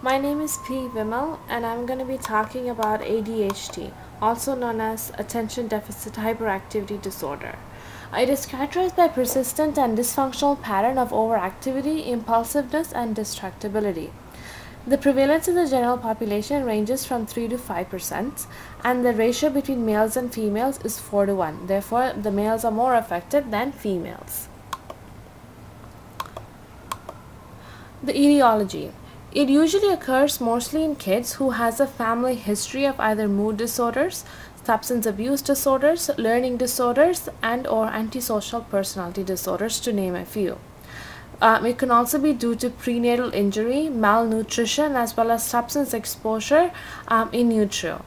My name is P. Vimal, and I'm going to be talking about ADHD, also known as Attention Deficit Hyperactivity Disorder. It is characterized by persistent and dysfunctional pattern of overactivity, impulsiveness, and distractibility. The prevalence in the general population ranges from 3 to 5%, and the ratio between males and females is 4 to 1. Therefore, the males are more affected than females. The etiology. It usually occurs mostly in kids who has a family history of either mood disorders, substance abuse disorders, learning disorders, and or antisocial personality disorders, to name a few. It can also be due to prenatal injury, malnutrition, as well as substance exposure in utero.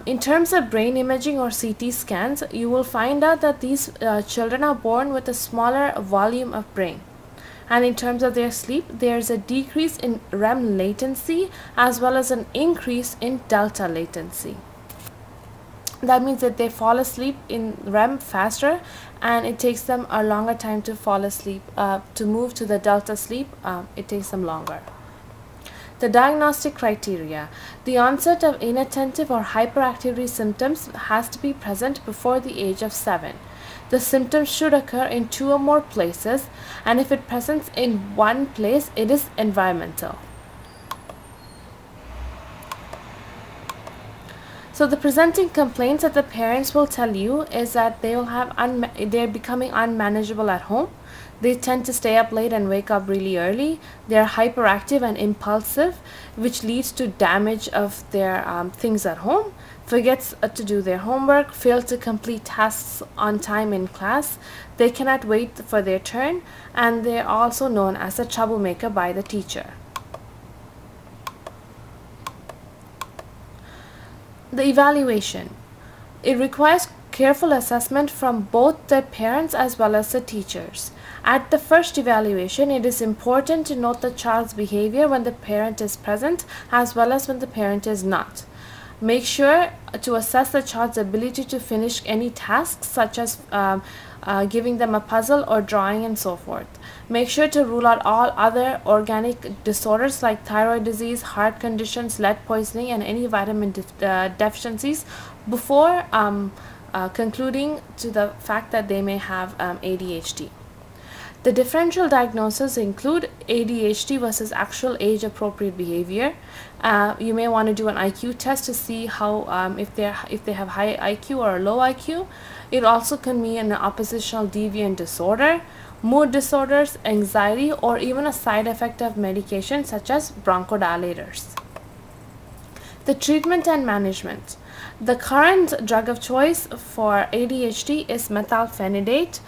In terms of brain imaging or CT scans, you will find out that these children are born with a smaller volume of brain. And in terms of their sleep, there's a decrease in REM latency as well as an increase in delta latency. That means that they fall asleep in REM faster, and it takes them a longer time to fall asleep. To move to the delta sleep, it takes them longer. The diagnostic criteria. The onset of inattentive or hyperactivity symptoms has to be present before the age of 7. The symptoms should occur in 2 or more places, and if it presents in one place, it is environmental. So the presenting complaints that the parents will tell you is that they're becoming unmanageable at home. They tend to stay up late and wake up really early. They're hyperactive and impulsive, which leads to damage of their things at home. Forgets to do their homework, fail to complete tasks on time in class. They cannot wait for their turn, and they're also known as a troublemaker by the teacher. The evaluation. It requires careful assessment from both the parents as well as the teachers. At the first evaluation, it is important to note the child's behavior when the parent is present as well as when the parent is not. Make sure to assess the child's ability to finish any tasks, such as giving them a puzzle or drawing and so forth. Make sure to rule out all other organic disorders like thyroid disease, heart conditions, lead poisoning, and any vitamin deficiencies before concluding to the fact that they may have ADHD. The differential diagnoses include ADHD versus actual age-appropriate behavior. You may want to do an IQ test to see how if they have high IQ or low IQ. It also can be an oppositional deviant disorder, mood disorders, anxiety, or even a side effect of medication such as bronchodilators. The treatment and management. The current drug of choice for ADHD is methylphenidate.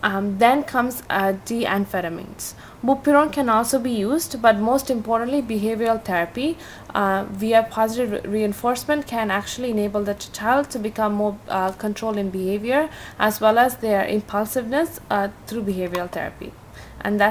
Then comes D-amphetamines. Bupiron can also be used, but most importantly, behavioral therapy via positive reinforcement can actually enable the child to become more controlled in behavior as well as their impulsiveness through behavioral therapy. And that's